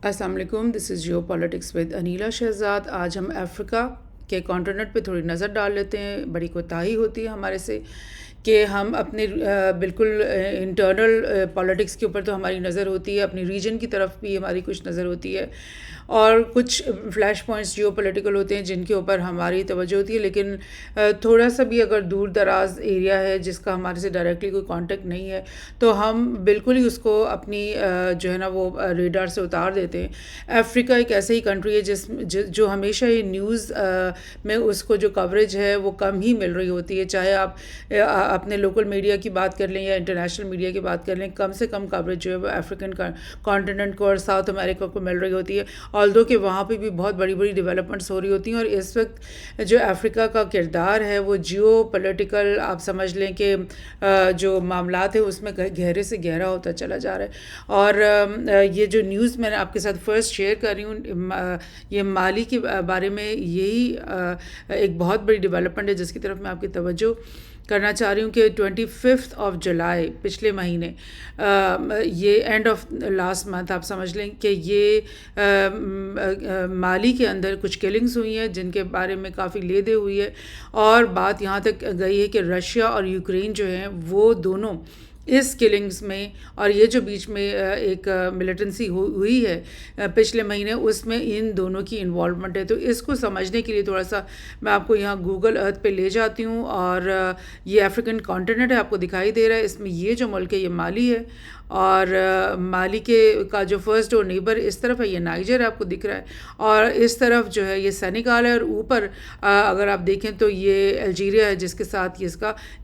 السلام علیکم، دس از Jio politics with Aneela Shahzad. آج ہم افریقہ کے کانٹیننٹ پہ تھوڑی نظر ڈال لیتے ہیں۔ بڑی کوتاہی ہوتی ہے ہمارے سے کہ ہم اپنے بالکل انٹرنل پالیٹکس کے اوپر تو ہماری نظر ہوتی ہے، اپنی ریجن کی طرف بھی ہماری کچھ نظر ہوتی ہے، اور کچھ فلیش پوائنٹس جیو پولیٹیکل ہوتے ہیں جن کے اوپر ہماری توجہ ہوتی ہے، لیکن تھوڑا سا بھی اگر دور دراز ایریا ہے جس کا ہمارے سے ڈائریکٹلی کوئی کانٹیکٹ نہیں ہے تو ہم بالکل ہی اس کو اپنی جو ہے نا وہ ریڈار سے اتار دیتے ہیں۔ افریقہ ایک ایسا ہی کنٹری ہے جو ہمیشہ ہی نیوز میں اس کو جو کوریج ہے وہ کم ہی مل رہی ہوتی ہے، چاہے آپ اپنے لوکل میڈیا کی بات کر لیں یا انٹرنیشنل میڈیا کی بات کر لیں، کم سے کم کوریج جو ہے وہ افریقن کانٹیننٹ کو اور ساؤتھ امریکہ کو مل رہی ہوتی ہے، آلدو کہ وہاں پہ بھی بہت بڑی بڑی ڈیولپمنٹس ہو رہی ہوتی ہیں۔ اور اس وقت جو افریقہ کا کردار ہے وہ جیو پولیٹیکل آپ سمجھ لیں کہ جو معاملات ہیں اس میں گہرے سے گہرا ہوتا چلا جا رہا ہے۔ اور یہ جو نیوز میں نے آپ کے ساتھ فرسٹ شیئر کر رہی ہوں، یہ مالی کے بارے میں یہی ایک بہت بڑی ڈیولپمنٹ ہے جس کی طرف میں آپ کی توجہ کرنا چاہ رہی ہوں کہ 25 جولائی پچھلے مہینے، یہ اینڈ آف لاسٹ منتھ آپ سمجھ لیں کہ یہ مالی کے اندر کچھ کلنگز ہوئی ہیں جن کے بارے میں کافی لیدے ہوئی ہے، اور بات یہاں تک گئی ہے کہ رشیا اور یوکرین جو ہیں وہ دونوں اس کلنگز میں، اور یہ جو بیچ میں ایک ملیٹنسی ہوئی ہے پچھلے مہینے، اس میں ان دونوں کی انوالومنٹ ہے۔ تو اس کو سمجھنے کے لیے تھوڑا سا میں آپ کو یہاں گوگل ارتھ پہ لے جاتی ہوں، اور یہ افریقن کانٹیننٹ ہے، آپ کو دکھائی دے رہا ہے، اس میں یہ جو ملک ہے یہ مالی ہے، اور مالی کا جو فرسٹ ڈور نیبر اس طرف ہے یہ نائجر ہے، آپ کو دکھ رہا ہے، اور اس طرف جو ہے یہ سینیگال ہے، اور اوپر اگر آپ دیکھیں تو یہ الجیریا ہے جس کے ساتھ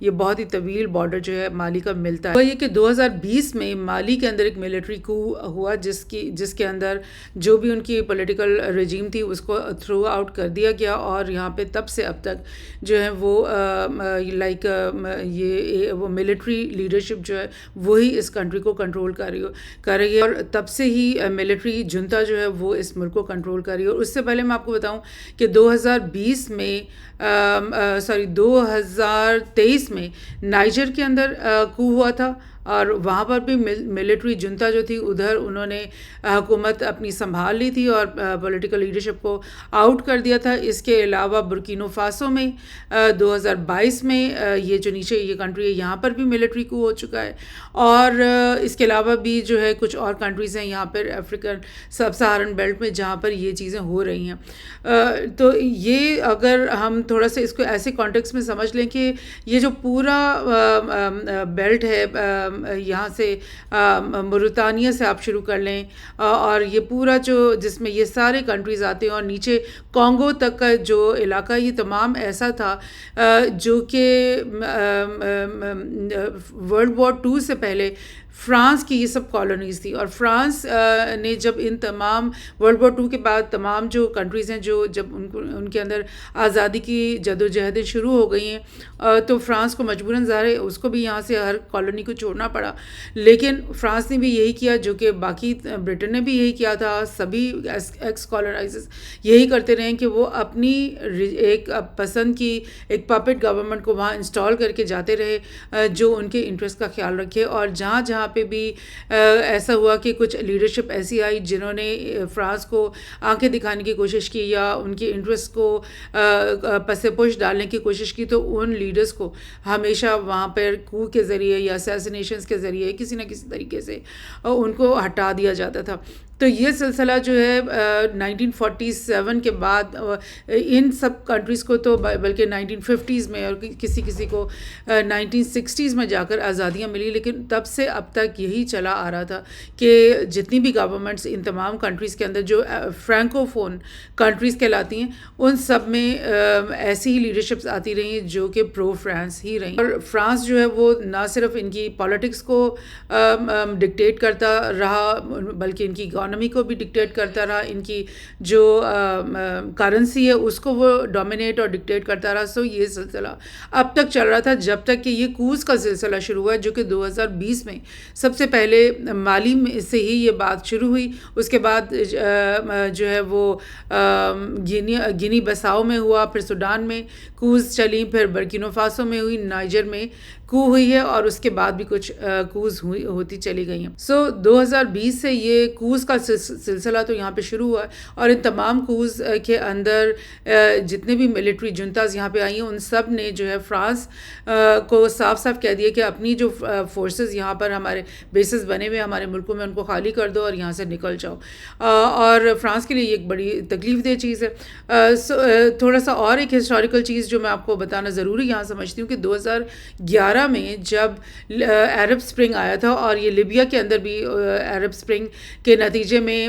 یہ بہت ہی طویل بارڈر جو ہے مالی کا ملتا ہے۔ وہ یہ کہ 2020 میں مالی کے اندر ایک ملٹری کو ہوا جس کے اندر جو بھی ان کی پولیٹیکل رجیم تھی اس کو تھرو آؤٹ کر دیا گیا، اور یہاں پہ تب سے اب تک جو ہے وہ وہ ملٹری لیڈرشپ جو ہے وہی اس کنٹری کو کنٹرول کر رہی ہے، اور تب سے ہی ملٹری جنتا جو ہے وہ اس ملک کو کنٹرول کر رہی ہے۔ اور اس سے پہلے میں آپ کو بتاؤں کہ 2023 میں نائجر کے اندر کو ہوا تھا، اور وہاں پر بھی ملٹری جنتا جو تھی ادھر انہوں نے حکومت اپنی سنبھال لی تھی اور پولیٹیکل لیڈرشپ کو آؤٹ کر دیا تھا۔ اس کے علاوہ برکینو فاسو میں 2022 میں یہ جو نیچے یہ کنٹری ہے یہاں پر بھی ملٹری کو ہو چکا ہے، اور اس کے علاوہ بھی جو ہے کچھ اور کنٹریز ہیں یہاں پر افریقن سب سہارن بیلٹ میں جہاں پر یہ چیزیں ہو رہی ہیں۔ تو یہ اگر ہم تھوڑا سا اس کو ایسے کانٹیکس میں سمجھ لیں کہ یہ جو پورا بیلٹ ہے، یہاں سے موریتانیہ سے آپ شروع کر لیں، اور یہ پورا جس میں یہ سارے کنٹریز آتے ہیں، اور نیچے کانگو تک کا جو علاقہ یہ تمام ایسا تھا جو کہ ورلڈ وار 2 سے پہلے فرانس کی یہ سب کالونیز تھی، اور فرانس نے جب ان تمام ورلڈ وار 2 کے بعد تمام جو کنٹریز ہیں جو جب ان کے اندر آزادی کی جدوجہدیں شروع ہو گئی ہیں، تو فرانس کو مجبوراً ظاہر ہے اس کو بھی یہاں سے ہر کالونی کو چھوڑنا پڑا، لیکن فرانس نے بھی یہی کیا جو کہ باقی برٹن نے بھی یہی کیا تھا، سبھی ایکس کالونائزرز یہی کرتے رہے کہ وہ اپنی ایک پسند کی ایک پپٹ گورنمنٹ کو وہاں انسٹال کر کے جاتے رہے جو ان کے انٹرسٹ کا خیال رکھے، اور جہاں جہاں پہ بھی ایسا ہوا کہ کچھ لیڈرشپ ایسی آئی جنہوں نے فرانس کو آنکھیں دکھانے کی کوشش کی یا ان کے انٹرسٹ کو پس پش ڈالنے کی کوشش کی، تو ان لیڈرز کو ہمیشہ وہاں پر کو کے ذریعے یا اسیسینیشنز کے ذریعے کسی نہ کسی طریقے سے ان کو ہٹا دیا جاتا تھا۔ تو یہ سلسلہ جو ہے 1947 کے بعد ان سب کنٹریز کو تو بلکہ 1950s میں اور کسی کو 1960s میں جا کر آزادیاں ملی، لیکن تب سے اب تک یہی چلا آ رہا تھا کہ جتنی بھی گورنمنٹس ان تمام کنٹریز کے اندر جو فرینکو فون کنٹریز کہلاتی ہیں ان سب میں ایسی ہی لیڈرشپس آتی رہی ہیں جو کہ پرو فرانس ہی رہی، اور فرانس جو ہے وہ نہ صرف ان کی پالیٹکس کو ڈکٹیٹ کرتا رہا بلکہ ان کی اکانومی کو بھی ڈکٹیٹ کرتا رہا، ان کی جو کرنسی ہے اس کو وہ ڈومینیٹ اور ڈکٹیٹ کرتا رہا۔ سو یہ سلسلہ اب تک چل رہا تھا جب تک کہ یہ کوز کا سلسلہ شروع ہوا جو کہ 2020 میں سب سے پہلے مالی میں سے ہی یہ بات شروع ہوئی، اس کے بعد جو ہے وہ گینی بساؤ میں ہوا، پھر سوڈان میں کوز چلی، پھر برکینو فاسو میں ہوئی، نائجر میں کو ہوئی ہے اور اس کے بعد بھی کچھ کوز ہوتی چلی گئی ہیں. 2020 سے یہ کوز کا سلسلہ تو یہاں پہ شروع ہوا ہے اور ان تمام کوز کے اندر جتنے بھی ملٹری جنتاز یہاں پہ آئی ہیں ان سب نے جو ہے فرانس کو صاف صاف کہہ دیا کہ اپنی جو فورسز یہاں پر ہمارے بیسز بنے ہوئے ہمارے ملکوں میں ان کو خالی کر دو اور یہاں سے نکل جاؤ. اور فرانس کے لیے یہ ایک بڑی تکلیف دہ چیز ہے. تھوڑا سا اور ایک ہسٹوریکل چیز جو میں آپ کو بتانا ضروری یہاں سمجھتی ہوں کہ 2011 میں جب عرب اسپرنگ آیا تھا اور یہ لیبیا کے اندر بھی عرب اسپرنگ کے نتیجے میں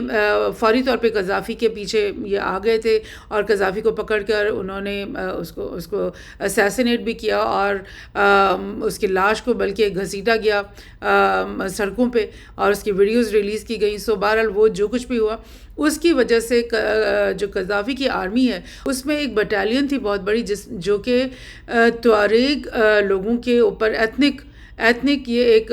فوری طور پہ قذافی کے پیچھے یہ آ گئے تھے اور قذافی کو پکڑ کر انہوں نے اس کو اسیسینیٹ بھی کیا اور اس کی لاش کو بلکہ گھسیٹا گیا سڑکوں پہ اور اس کی ویڈیوز ریلیز کی گئیں. بہرحال وہ جو کچھ بھی ہوا اس کی وجہ سے جو قذافی کی آرمی ہے اس میں ایک بٹالین تھی بہت بڑی جو کہ تواریگ لوگوں کے اوپر ایتھنک یہ ایک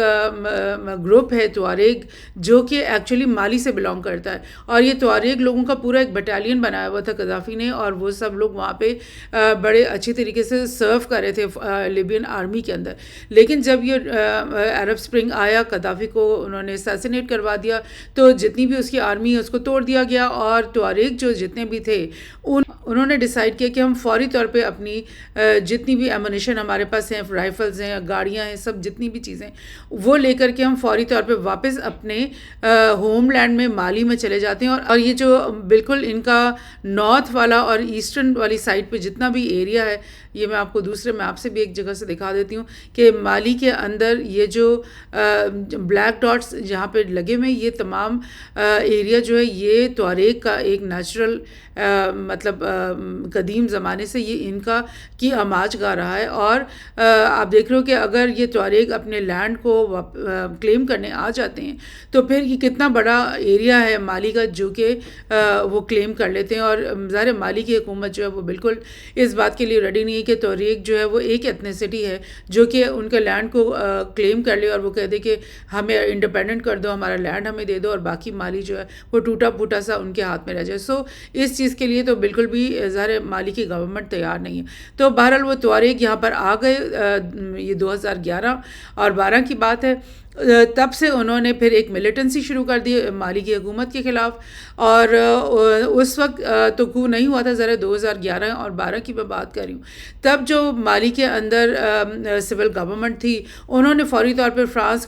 گروپ ہے تواریگ جو کہ ایکچولی مالی سے بلانگ کرتا ہے اور یہ تواریگ لوگوں کا پورا ایک بٹالین بنایا ہوا تھا قذافی نے اور وہ سب لوگ وہاں پہ بڑے اچھی طریقے سے سرو کر رہے تھے لیبین آرمی کے اندر. لیکن جب یہ عرب اسپرنگ آیا قذافی کو انہوں نے اسیسینیٹ کروا دیا تو جتنی بھی اس کی آرمی ہے اس کو توڑ دیا گیا اور تواریگ جو جتنے بھی تھے انہوں نے ڈیسائیڈ کیا کہ ہم فوری طور پہ اپنی جتنی بھی ایمونیشن ہمارے پاس ہیں رائفلز ہیں گاڑیاں ہیں سب جتنی بھی چیزیں وہ لے کر کے ہم فوری طور پہ واپس اپنے ہوم لینڈ میں مالی میں چلے جاتے ہیں. اور یہ جو بالکل ان کا نارتھ والا اور ایسٹرن والی سائڈ پہ جتنا بھی ایریا ہے یہ میں آپ کو دوسرے میپ سے بھی ایک جگہ سے دکھا دیتی ہوں کہ مالی کے اندر یہ جو بلیک ڈاٹس جہاں پہ لگے ہوئے یہ تمام ایریا جو ہے یہ تواریگ کا ایک نیچرل مطلب قدیم زمانے سے یہ ان کا کی آماج گاہ رہا ہے. اور آپ دیکھ رہے ہو کہ اگر یہ تواریگ اپنے لینڈ کو کلیم کرنے آ جاتے ہیں تو پھر یہ کتنا بڑا ایریا ہے مالی کا جو کہ وہ کلیم کر لیتے ہیں. اور ظاہر مالی کی حکومت جو ہے وہ بالکل اس بات کے لیے ریڈی نہیں ہے کہ تواریگ جو ہے وہ ایک ایتھنیسٹی ہے جو کہ ان کے لینڈ کو کلیم کر لے اور وہ کہہ دے کہ ہمیں انڈیپینڈنٹ کر دو ہمارا لینڈ ہمیں دے دو اور باقی مالی جو ہے وہ ٹوٹا پھوٹا سا ان کے ہاتھ میں رہ جائے. اس چیز کے لیے تو بالکل بھی ظاہر مالی کی گورنمنٹ تیار نہیں ہے. تو بہرحال وہ تواریگ یہاں پر آ گئے یہ 2011 اور 12 کی بات ہے. تب سے انہوں نے پھر ایک ملیٹنسی شروع کر دی مالی کی حکومت کے خلاف اور اس وقت تو کو نہیں ہوا تھا ذرا 2011 اور 12 کی میں بات کر رہی ہوں. تب جو مالی کے اندر سول گورنمنٹ تھی انہوں نے فوری طور پر فرانس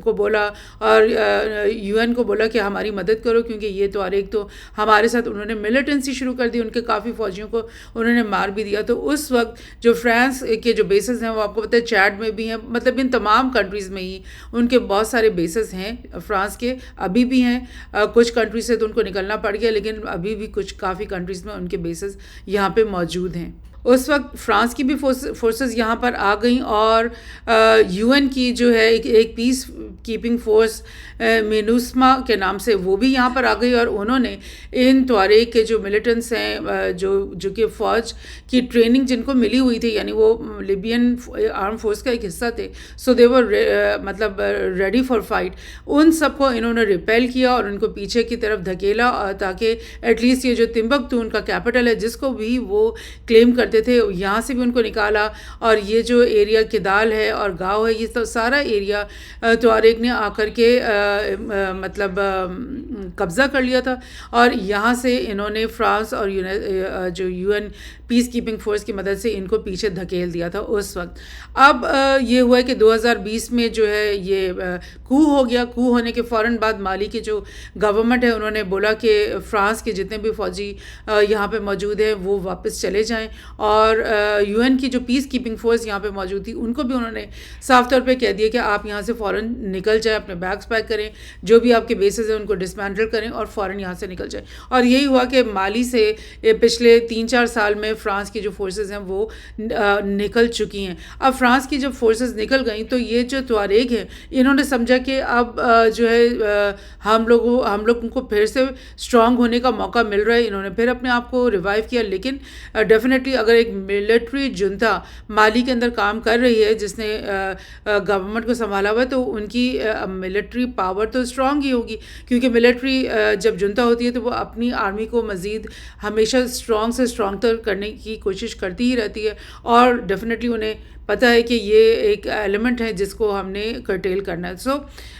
کو بولا اور UN کو بولا کہ ہماری مدد کرو کیونکہ یہ تواریگ تو ہمارے ساتھ انہوں نے ملیٹنسی شروع کر دی ان کے کافی فوجیوں کو انہوں نے مار بھی دیا. تو اس وقت جو فرانس کے جو بیسز ہیں وہ آپ کو پتہ ہے چیڈ میں بھی ہیں مطلب ان تمام کنٹریز میں ان کے بہت سارے بیسز ہیں فرانس کے ابھی بھی ہیں. کچھ کنٹریز سے تو ان کو نکلنا پڑ گیا لیکن ابھی بھی کچھ کافی کنٹریز میں ان کے بیسز یہاں پہ موجود ہیں. اس وقت فرانس کی بھی فورسز یہاں پر آ گئیں اور UN کی جو ہے ایک پیس کیپنگ فورس مینوسما کے نام سے وہ بھی یہاں پر آ گئی اور انہوں نے ان تواریگ کے جو ملیٹنٹس ہیں جو کہ فوج کی ٹریننگ جن کو ملی ہوئی تھی یعنی وہ لیبین آرم فورس کا ایک حصہ تھے سو دے ور مطلب ریڈی فار فائٹ ان سب کو انہوں نے ریپیل کیا اور ان کو پیچھے کی طرف دھکیلا تاکہ ایٹ لیسٹ یہ جو تمبکتو ان کا کیپٹل ہے جس کو بھی وہ کلیم کرتے تھے یہاں سے بھی ان کو نکالا اور یہ جو ایریا کدال ہے اور گاؤں ہے یہ تو سارا ایریا تواریگ نے آ کر کے مطلب قبضہ کر لیا تھا اور یہاں سے انہوں نے فرانس اور جو UN پیس کیپنگ فورس کی مدد سے ان کو پیچھے دھکیل دیا تھا اس وقت. اب یہ ہوا ہے کہ 2020 میں جو ہے یہ کو ہو گیا. کو ہونے کے فوراً بعد مالی کی جو گورنمنٹ ہے انہوں نے بولا کہ فرانس کے جتنے بھی فوجی یہاں پہ موجود ہیں وہ واپس چلے جائیں اور UN کی جو پیس کیپنگ فورس یہاں پہ موجود تھی ان کو بھی انہوں نے صاف طور پہ کہہ دیا کہ آپ یہاں سے فوراً نکل جائیں اپنے بیگس پیک کریں جو بھی آپ کے بیسز ہیں ان کو ڈسمینٹل کریں اور فوراً یہاں سے نکل جائیں. اور یہی ہوا کہ مالی سے پچھلے 3-4 سال میں فرانس کی جو فورسز ہیں وہ نکل چکی ہیں. اب فرانس کی جب فورسز نکل گئیں تو یہ جو تواریگ ہیں انہوں نے سمجھا کہ اب جو ہے ہم لوگوں کو پھر سے اسٹرانگ ہونے کا موقع مل رہا ہے. انہوں نے پھر اپنے آپ کو ریوائیو کیا لیکن ڈیفینیٹلی اگر ایک ملٹری جنتا مالی کے اندر کام کر رہی ہے جس نے گورنمنٹ کو سنبھالا ہوا ہے تو ان کی ملٹری پاور تو اسٹرانگ ہی ہوگی کیونکہ ملٹری جب جنتا ہوتی ہے تو وہ اپنی آرمی کو مزید ہمیشہ اسٹرانگ سے اسٹرانگ تر کرنے کی کوشش کرتی ہی رہتی ہے اور ڈیفینیٹلی انہیں پتہ ہے کہ یہ ایک ایلیمنٹ ہے جس کو ہم نے کرٹیل کرنا ہے. سو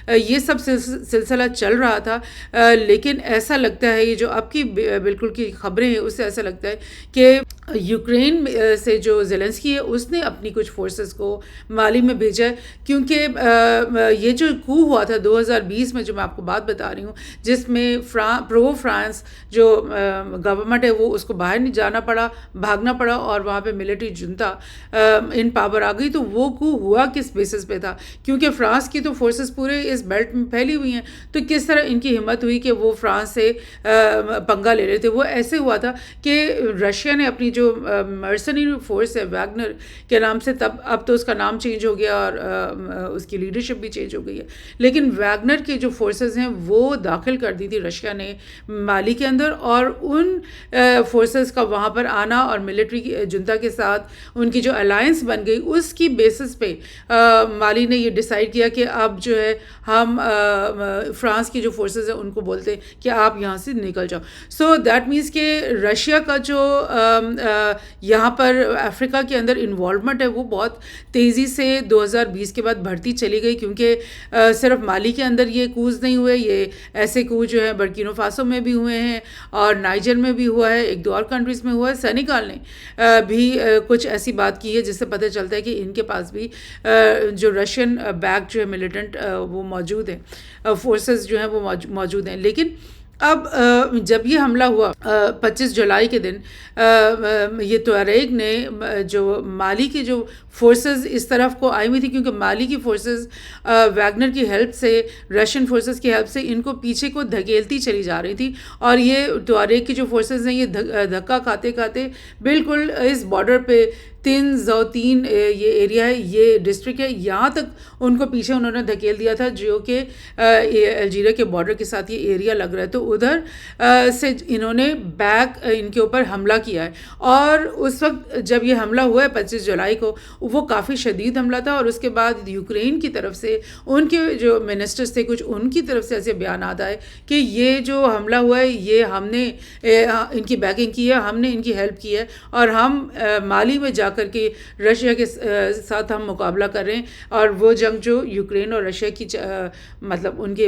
یہ سب سلسلہ چل رہا تھا، لیکن ایسا لگتا ہے یہ جو اب کی بالکل کی خبریں ہیں اس سے ایسا لگتا ہے کہ یوکرین سے جو زیلنسکی ہے اس نے اپنی کچھ فورسز کو مالی میں بھیجا ہے، کیونکہ یہ جو کو ہوا تھا 2020 میں جو میں آپ کو بات بتا رہی ہوں، جس میں پرو فرانس جو گورنمنٹ ہے وہ اس کو باہر نہیں جانا پڑا، بھاگنا پڑا، اور وہاں پہ ملٹری جنتا ان پاور آ گئی. تو وہ کو ہوا کس بیسس پہ تھا؟ کیونکہ فرانس کی تو فورسز پورے اس بیلٹ میں پھیلی ہوئی ہیں، تو کس طرح ان کی ہمت ہوئی کہ وہ فرانس سے پنگا لے رہے تھے؟ وہ ایسے ہوا تھا کہ رشیا نے اپنی جو مرسنری فورس ہے ویگنر کے نام سے، اب تو اس کا نام چینج ہو گیا اور اس کی لیڈرشپ بھی چینج ہو گئی ہے، لیکن ویگنر کے جو فورسز ہیں وہ داخل کر دی تھی رشیا نے مالی کے اندر، اور ان فورسز کا وہاں پر آنا اور ملٹری جنتا کے ساتھ ان کی جو الائنس بن گئی، اس کی بیسس پہ مالی نے یہ ڈیسائیڈ کیا کہ اب جو ہے ہم فرانس کی جو فورسز ہیں ان کو بولتے ہیں کہ آپ یہاں سے نکل جاؤ. سو دیٹ مینس کہ رشیا کا جو یہاں پر افریقہ کے اندر انوالومنٹ ہے وہ بہت تیزی سے 2020 کے بعد بڑھتی چلی گئی، کیونکہ صرف مالی کے اندر یہ کوز نہیں ہوئے، یہ ایسے کوز جو ہے برکینو فاسو میں بھی ہوئے ہیں اور نائجر میں بھی ہوا ہے، ایک دو اور کنٹریز میں ہوا ہے. سینیگال نے بھی کچھ ایسی بات کی ہے جس سے پتہ چلتا ہے کہ ان کے پاس بھی جو رشین بیک جو ہے ملیٹنٹ وہ موجود ہیں، فورسز جو ہیں وہ موجود ہیں. لیکن اب جب یہ حملہ ہوا 25 جولائی کے دن، یہ توریگ نے جو مالی کی جو فورسز اس طرف کو آئی ہوئی تھی، کیونکہ مالی کی فورسز ویگنر کی ہیلپ سے، رشین فورسز کی ہیلپ سے ان کو پیچھے کو دھکیلتی چلی جا رہی تھی، اور یہ توریگ کی جو فورسز ہیں یہ دھکا کھاتے کھاتے بالکل اس بارڈر پہ 303 یہ ایریا ہے، یہ ڈسٹرکٹ ہے، یہاں تک ان کو پیچھے انہوں نے دھکیل دیا تھا، جو کہ الجیریا کے بارڈر کے ساتھ یہ ایریا لگ رہا ہے. تو ادھر سے انہوں نے بیک ان کے اوپر حملہ کیا ہے، اور اس وقت جب یہ حملہ ہوا ہے 25 جولائی کو، وہ کافی شدید حملہ تھا. اور اس کے بعد یوکرین کی طرف سے ان کے جو منسٹرز تھے کچھ، ان کی طرف سے ایسے بیانات آئے کہ یہ جو حملہ ہوا ہے یہ ہم نے ان کی بیکنگ کی ہے، ہم نے ان کی ہیلپ کی ہے، اور ہم مالی میں جا کر کے رشیا کے ساتھ ہم مقابلہ کر رہے ہیں. اور وہ جنگ جو یوکرین اور رشیا کی مطلب ان کے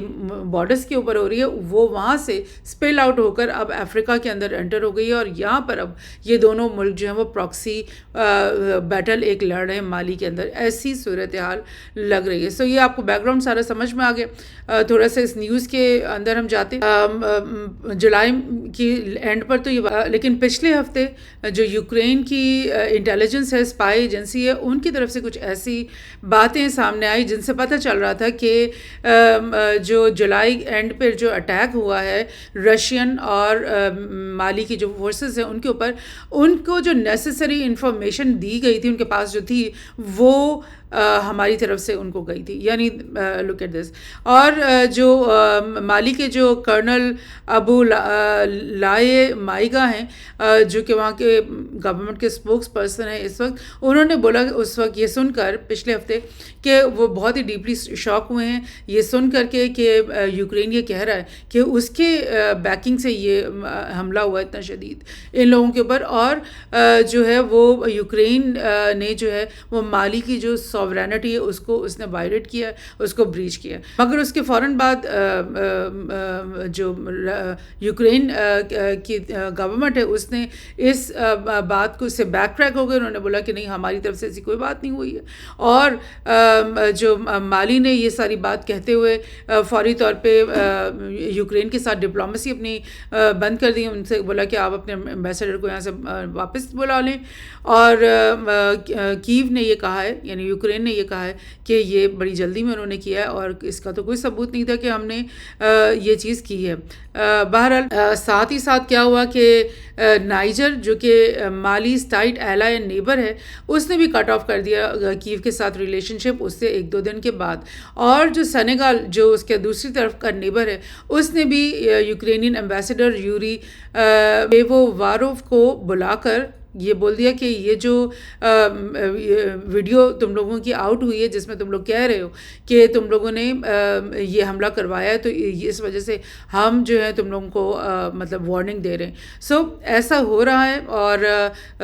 بارڈرز کے اوپر ہو رہی ہے، وہ وہاں سے اسپل آؤٹ ہو کر اب افریقہ کے اندر انٹر ہو گئی ہے، اور یہاں پر اب یہ دونوں ملک جو ہیں وہ پراکسی بیٹل ایک لڑ رہے ہیں مالی کے اندر. ایسی صورتحال لگ رہی ہے. سو یہ آپ کو بیک گراؤنڈ سارا سمجھ میں آ گیا. تھوڑا سا اس نیوز کے اندر ہم جاتے ہیں جولائی کی اینڈ پر. تو یہ لیکن پچھلے ہفتے جو یوکرین کی انٹیلیجنس ہے، اسپائی ایجنسی ہے، ان کی طرف سے کچھ ایسی باتیں سامنے آئی جن سے پتہ چل رہا تھا کہ جو جولائی اینڈ پہ جو اٹیک ہوا ہے رشین اور مالی کی جو فورسز ہیں ان کے اوپر، ان کو جو نیسیسری انفارمیشن دی گئی تھی، ان کے پاس جو تھی وہ ہماری طرف سے ان کو گئی تھی. یعنی لک ایٹ دس. اور جو مالی کے جو کرنل ابو لائے مائیگا ہیں، جو کہ وہاں کے گورنمنٹ کے اسپوکس پرسن ہیں اس وقت، انہوں نے بولا اس وقت یہ سن کر پچھلے ہفتے کہ وہ بہت ہی ڈیپلی شاک ہوئے ہیں یہ سن کر کے کہ یوکرین یہ کہہ رہا ہے کہ اس کے بیکنگ سے یہ حملہ ہوا اتنا شدید ان لوگوں کے اوپر، اور جو ہے وہ یوکرین نے جو ہے وہ مالی کی جو سوورینٹی ہے اس نے وائلیٹ کیا، اس کو بریچ کیا. مگر اس کے فوراً بعد جو یوکرین کی گورنمنٹ ہے اس نے اس بات کو سے بیک ٹریک ہو گئے. انہوں نے بولا کہ نہیں، ہماری طرف سے ایسی کوئی بات نہیں ہوئی ہے. اور جو مالی نے یہ ساری بات کہتے ہوئے فوری طور پہ یوکرین کے ساتھ ڈپلومیسی اپنی بند کر دی. ان سے بولا کہ آپ اپنے ایمبیسڈر کو یہاں سے واپس بلا لیں. اور کیو نے یہ کہا ہے، یعنی یوکرین نے یہ کہا ہے کہ یہ بڑی جلدی میں انہوں نے کیا ہے، اور اس کا تو کوئی ثبوت نہیں تھا کہ ہم نے یہ چیز کی ہے. بہرحال ساتھ ہی ساتھ کیا ہوا کہ نائجر جو کہ مالی ٹائٹ ایلائی اینڈ نیبر ہے، اس نے بھی کٹ آف کر دیا کیو کے ساتھ ریلیشن شپ اس سے 1-2 دن کے بعد. اور جو سینیگال جو اس کے دوسری طرف کا نیبر ہے، اس نے بھی یوکرینین ایمبیسڈر یوری پیوواروف کو بلا کر یہ بول دیا کہ یہ جو ویڈیو تم لوگوں کی آؤٹ ہوئی ہے جس میں تم لوگ کہہ رہے ہو کہ تم لوگوں نے یہ حملہ کروایا ہے، تو اس وجہ سے ہم جو ہے تم لوگوں کو مطلب وارننگ دے رہے ہیں. سو ایسا ہو رہا ہے، اور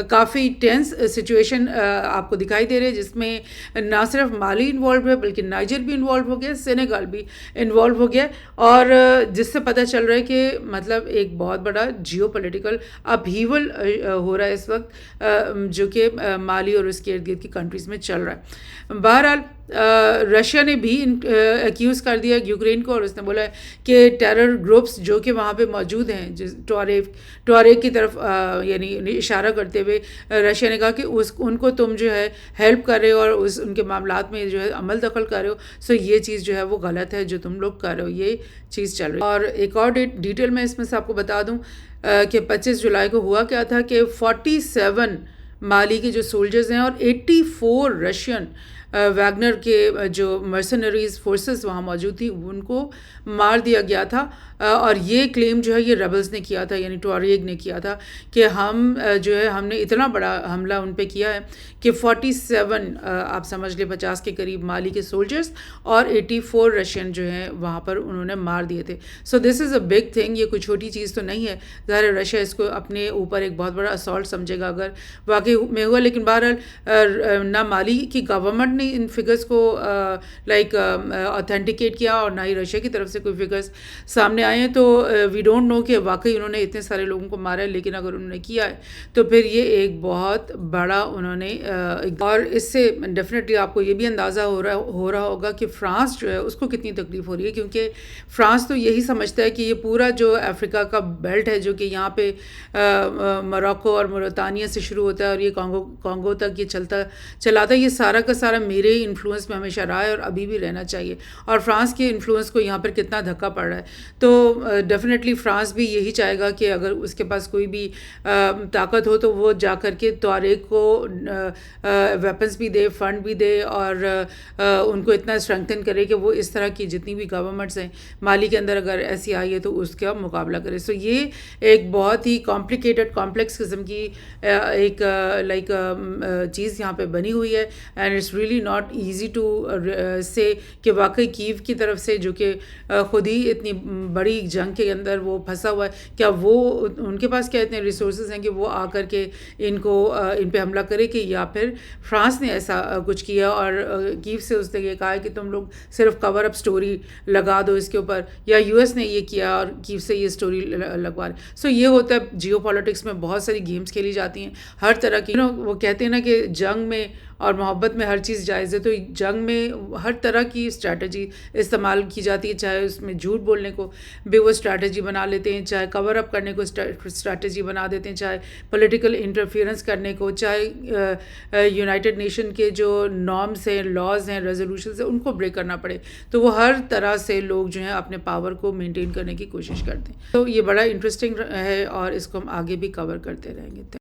کافی ٹینس سچویشن آپ کو دکھائی دے رہے ہے، جس میں نہ صرف مالی انوالو ہے بلکہ نائجر بھی انوالو ہو گیا، سینیگال بھی انوالو ہو گیا، اور جس سے پتہ چل رہا ہے کہ مطلب ایک بہت بڑا جیو پولیٹیکل اپہیول ہو رہا ہے اس وقت، جو کہ مالی اور اس کے ارد گرد کی کنٹریز میں چل رہا ہے. بہرحال رشیا نے بھی ایکیوز کر دیا یوکرین کو، اور اس نے بولا ہے کہ ٹیرر گروپس جو کہ وہاں پہ موجود ہیں، ٹواریگ کی طرف یعنی اشارہ کرتے ہوئے رشیا نے کہا کہ ان کو تم جو ہے ہیلپ کر رہے ہو اور ان کے معاملات میں جو ہے عمل دخل کر رہے ہو، سو یہ چیز جو ہے وہ غلط ہے جو تم لوگ کر رہے ہو، یہ چیز چل رہی ہے. اور ایک اور ڈیٹیل میں اس میں سے آپ کو بتا دوں کہ 25 جولائی کو ہوا کیا تھا کہ 47 مالی کے جو سولجرز ہیں اور 84 رشین ویگنر کے جو مرسنریز فورسز وہاں موجود تھی ان کو مار دیا گیا تھا. اور یہ کلیم جو ہے یہ ریبلز نے کیا تھا، یعنی ٹواریگ نے کیا تھا کہ ہم جو ہے ہم نے اتنا بڑا حملہ ان پہ کیا ہے کہ 47 آپ سمجھ لیں 50 کے قریب مالی کے سولجرز اور 84 رشین جو ہیں وہاں پر انہوں نے مار دیے تھے. سو دس از اے بگ تھنگ، یہ کوئی چھوٹی چیز تو نہیں ہے. ظاہر رشیا اس کو اپنے اوپر ایک بہت بڑا اسالٹ سمجھے گا اگر واقعی میں ہوا. لیکن بہرحال نہ مالی کی گورنمنٹ نے ان فگرز کو لائک اوتھینٹیکیٹ کیا اور نہ ہی رشیا کی طرف سے کوئی فگرز سامنے آئے ہیں. تو وی ڈونٹ نو کہ واقعی انہوں نے اتنے سارے لوگوں کو مارا ہے، لیکن اگر انہوں نے کیا ہے تو پھر یہ ایک بہت بڑا انہوں نے اور اس سے ڈیفینیٹلی آپ کو یہ بھی اندازہ ہو رہا ہوگا کہ فرانس جو ہے اس کو کتنی تکلیف ہو رہی ہے، کیونکہ فرانس تو یہی سمجھتا ہے کہ یہ پورا جو افریقہ کا بیلٹ ہے جو کہ یہاں پہ موروکو اور موریتانیہ سے شروع ہوتا ہے اور یہ کانگو تک یہ چلاتا ہے، یہ سارا کا سارا میرے انفلوئنس میں ہمیشہ رہا ہے اور ابھی بھی رہنا چاہیے. اور فرانس کے انفلوئنس کو یہاں پر کتنا دھکا پڑ رہا ہے. تو ڈیفینیٹلی فرانس بھی یہی چاہے گا کہ اگر اس کے پاس کوئی بھی طاقت ہو تو وہ جا کر کے طواریگ کو ویپنز بھی دے، فنڈ بھی دے، اور ان کو اتنا اسٹرینگتھن کرے کہ وہ اس طرح کی جتنی بھی گورنمنٹس ہیں مالی کے اندر اگر ایسی آئی ہے تو اس کا مقابلہ کرے. سو یہ ایک بہت ہی کمپلیکیٹڈ کمپلیکس قسم کی ایک لائک چیز یہاں پہ بنی ہوئی ہے، and it's really not easy to say کہ واقعی کیو کی طرف سے جو کہ خود ہی اتنی بڑی جنگ کے اندر وہ پھنسا ہوا ہے، کیا وہ ان کے پاس کیا اتنے ریسورسز ہیں کہ وہ آ کر کے ان پہ حملہ کرے، کہ یا پھر فرانس نے ایسا کچھ کیا اور کیو سے اس نے یہ کہا ہے کہ تم لوگ صرف کور اپ سٹوری لگا دو اس کے اوپر، یا یو ایس نے یہ کیا اور کیو سے یہ سٹوری لگوا رہے. سو یہ ہوتا ہے جیو پالیٹکس میں بہت ساری گیمز کھیلی جاتی ہیں ہر طرح کی. وہ کہتے ہیں نا کہ جنگ میں اور محبت میں ہر چیز جائز ہے، تو جنگ میں ہر طرح کی اسٹریٹجی استعمال کی جاتی ہے، چاہے اس میں جھوٹ بولنے کو بھی وہ اسٹریٹجی بنا لیتے ہیں، چاہے کور اپ کرنے کو اسٹریٹجی بنا دیتے ہیں، چاہے پولیٹیکل انٹرفیئرنس کرنے کو، چاہے یونائٹڈ نیشن کے جو نارمز ہیں، لاز ہیں، ریزولوشنز ہیں ان کو بریک کرنا پڑے. تو وہ ہر طرح سے لوگ جو ہیں اپنے پاور کو مینٹین کرنے کی کوشش کرتے ہیں. تو یہ بڑا انٹرسٹنگ ہے اور اس کو ہم آگے بھی کور کرتے رہیں گے.